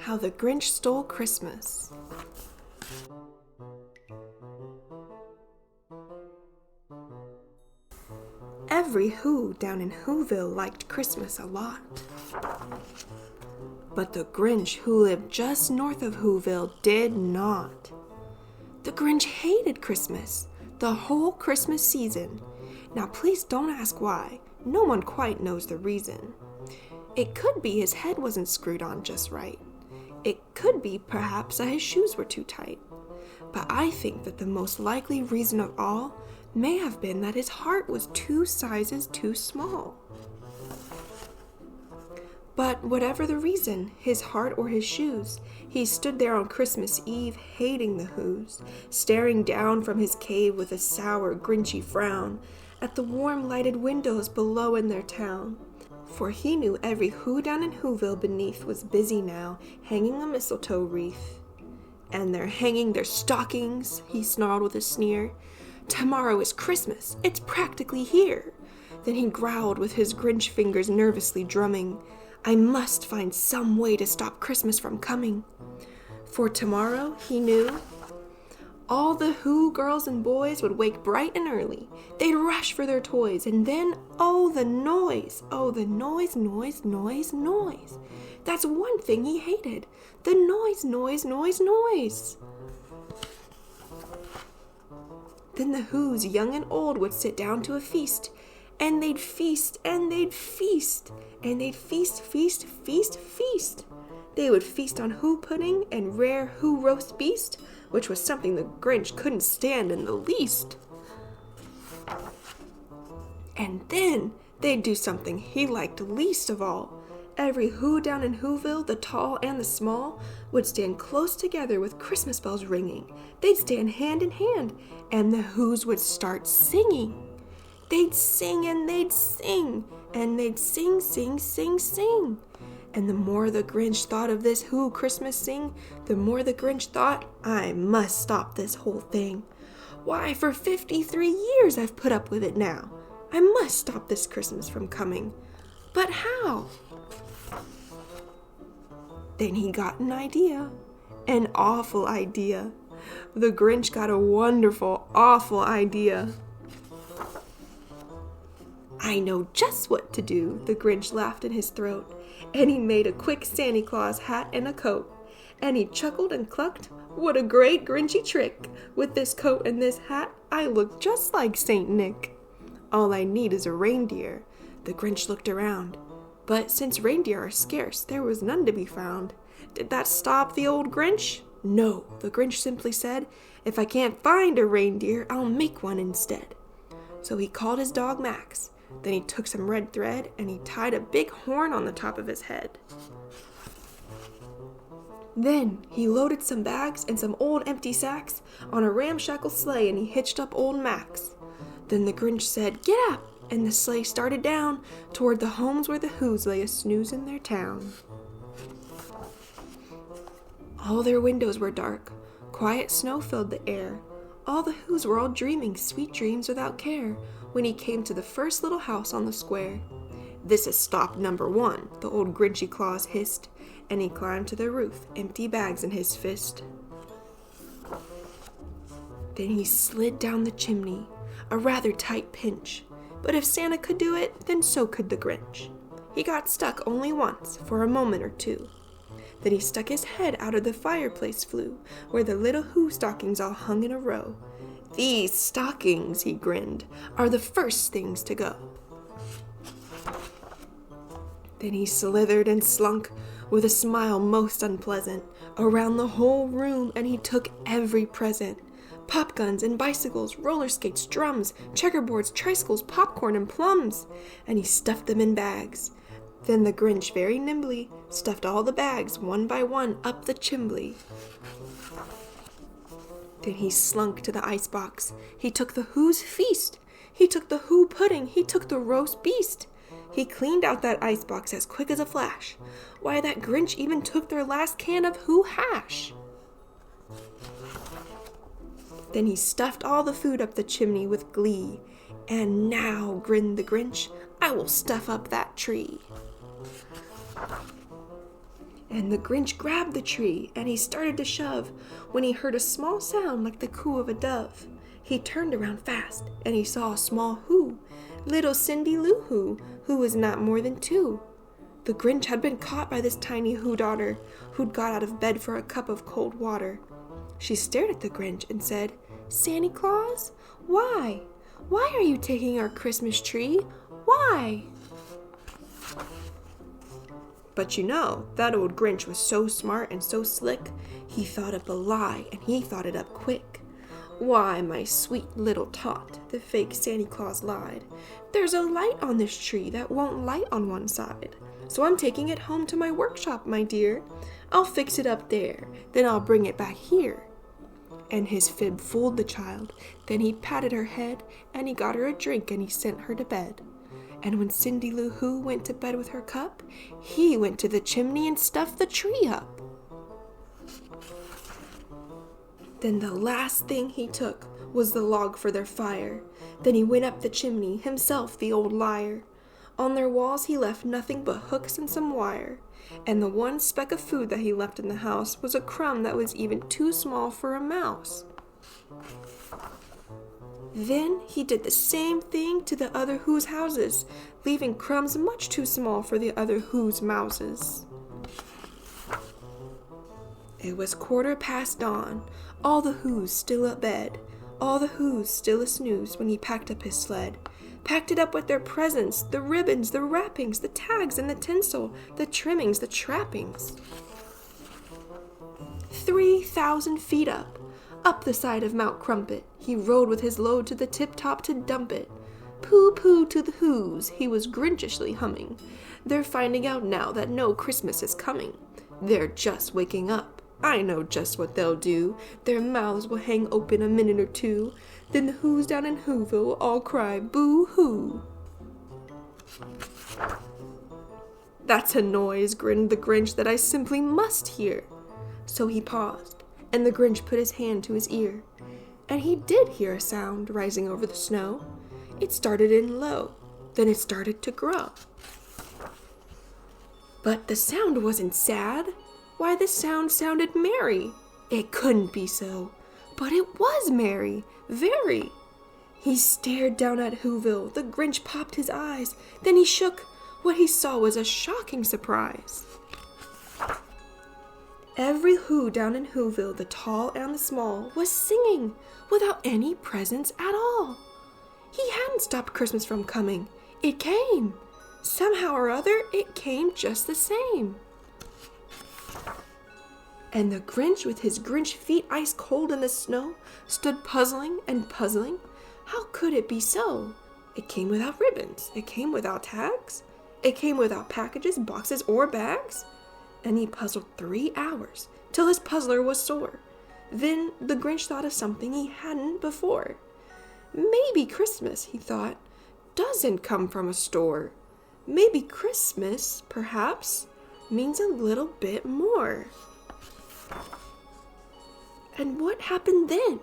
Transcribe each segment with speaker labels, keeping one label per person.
Speaker 1: How the Grinch Stole Christmas. Every Who down in Whoville liked Christmas a lot. But the Grinch, who lived just north of Whoville, did not. The Grinch hated Christmas, the whole Christmas season. Now please don't ask why. No one quite knows the reason. It could be his head wasn't screwed on just right. It could be perhaps that his shoes were too tight. But I think that the most likely reason of all may have been that his heart was 2 sizes too small. But whatever the reason, his heart or his shoes, he stood there on Christmas Eve hating the Whos, staring down from his cave with a sour, grinchy frown at the warm lighted windows below in their town. For he knew every Who down in Whoville beneath was busy now, hanging a mistletoe wreath. And they're hanging their stockings, he snarled with a sneer. Tomorrow is Christmas, it's practically here. Then he growled with his Grinch fingers nervously drumming. I must find some way to stop Christmas from coming. For tomorrow, he knew, all the Who girls and boys would wake bright and early. They'd rush for their toys, and then, oh, the noise, noise. That's one thing he hated, the noise. Then the Whos, young and old, would sit down to a feast, and they'd feast, and they'd feast, and they'd feast. They would feast on Who pudding and rare Who roast beast, which was something the Grinch couldn't stand in the least. And then they'd do something he liked least of all. Every Who down in Whoville, the tall and the small, would stand close together with Christmas bells ringing. They'd stand hand in hand, and the Whos would start singing. They'd sing and they'd sing, and they'd sing. And the more the Grinch thought of this Who Christmas sing, the more the Grinch thought, I must stop this whole thing. Why, for 53 years I've put up with it now. I must stop this Christmas from coming. But how? Then he got an idea. An awful idea. The Grinch got a wonderful, awful idea. I know just what to do, the Grinch laughed in his throat, and he made a quick Santa Claus hat and a coat, and he chuckled and clucked, what a great Grinchy trick! With this coat and this hat, I look just like Saint Nick. All I need is a reindeer. The Grinch looked around, but since reindeer are scarce, there was none to be found. Did that stop the old Grinch? No, the Grinch simply said, if I can't find a reindeer, I'll make one instead. So he called his dog Max. Then he took some red thread and he tied a big horn on the top of his head. Then he loaded some bags and some old empty sacks on a ramshackle sleigh and he hitched up old Max. Then the Grinch said, get up, and the sleigh started down toward the homes where the Whos lay a-snooze in their town. All their windows were dark, quiet snow filled the air. All the Whos were all dreaming sweet dreams without care when he came to the first little house on the square. This is stop number 1, the old Grinchy Claus hissed, and he climbed to the roof, empty bags in his fist. Then he slid down the chimney, a rather tight pinch, but if Santa could do it, then so could the Grinch. He got stuck only once, for a moment or two. Then he stuck his head out of the fireplace flue, where the little Who stockings all hung in a row. These stockings, he grinned, are the first things to go. Then he slithered and slunk, with a smile most unpleasant, around the whole room, and he took every present. Pop guns and bicycles, roller skates, drums, checkerboards, tricycles, popcorn, and plums, and he stuffed them in bags. Then the Grinch very nimbly stuffed all the bags, one by one, up the chimbley. Then he slunk to the icebox. He took the Who's feast. He took the Who pudding. He took the roast beast. He cleaned out that icebox as quick as a flash. Why, that Grinch even took their last can of Who hash. Then he stuffed all the food up the chimney with glee. And now, grinned the Grinch, I will stuff up that tree. And the Grinch grabbed the tree, and he started to shove, when he heard a small sound like the coo of a dove. He turned around fast, and he saw a small who, little Cindy Lou who was not more than 2. The Grinch had been caught by this tiny Who daughter, who'd got out of bed for a cup of cold water. She stared at the Grinch and said, "Santa Claus, why? Why are you taking our Christmas tree? Why?" But you know, that old Grinch was so smart and so slick, he thought up a lie, and he thought it up quick. "Why, my sweet little tot," the fake Santa Claus lied, "there's a light on this tree that won't light on one side. So I'm taking it home to my workshop, my dear. I'll fix it up there, then I'll bring it back here." And his fib fooled the child. Then he patted her head, and he got her a drink, and he sent her to bed. And when Cindy Lou Who went to bed with her cup, he went to the chimney and stuffed the tree up. Then the last thing he took was the log for their fire. Then he went up the chimney, himself the old liar. On their walls he left nothing but hooks and some wire. And the one speck of food that he left in the house was a crumb that was even too small for a mouse. Then he did the same thing to the other Who's houses, leaving crumbs much too small for the other Who's mouses. It was 1/4 dawn, all the Who's still up bed, all the Who's still a snooze when he packed up his sled. Packed it up with their presents, the ribbons, the wrappings, the tags and the tinsel, the trimmings, the trappings. 3,000 feet up the side of Mount Crumpet, he rode with his load to the tip-top to dump it. Pooh-pooh to the Who's, he was Grinchishly humming. They're finding out now that no Christmas is coming. They're just waking up. I know just what they'll do. Their mouths will hang open a minute or two. Then the Who's down in Whoville all cry boo-hoo. "That's a noise," grinned the Grinch, "that I simply must hear." So he paused, and the Grinch put his hand to his ear. And he did hear a sound rising over the snow. It started in low, then it started to grow. But the sound wasn't sad. Why, the sound sounded merry. It couldn't be so, but it was merry, very. He stared down at Whoville. The Grinch popped his eyes. Then he shook. What he saw was a shocking surprise. Every Who down in Whoville, the tall and the small, was singing without any presents at all. He hadn't stopped Christmas from coming. It came. Somehow or other, it came just the same. And the Grinch, with his Grinch feet ice cold in the snow, stood puzzling and puzzling. How could it be so? It came without ribbons. It came without tags. It came without packages, boxes, or bags. And he puzzled 3 hours, till his puzzler was sore. Then the Grinch thought of something he hadn't before. Maybe Christmas, he thought, doesn't come from a store. Maybe Christmas, perhaps, means a little bit more. And what happened then?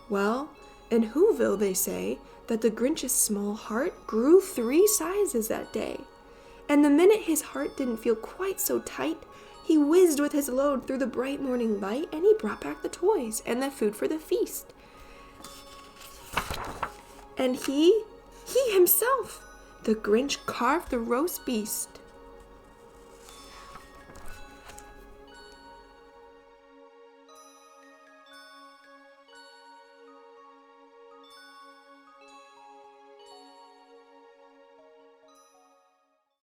Speaker 1: Well, in Whoville they say that the Grinch's small heart grew 3 sizes that day. And the minute his heart didn't feel quite so tight, he whizzed with his load through the bright morning light, and he brought back the toys and the food for the feast. And he himself, the Grinch, carved the roast beast.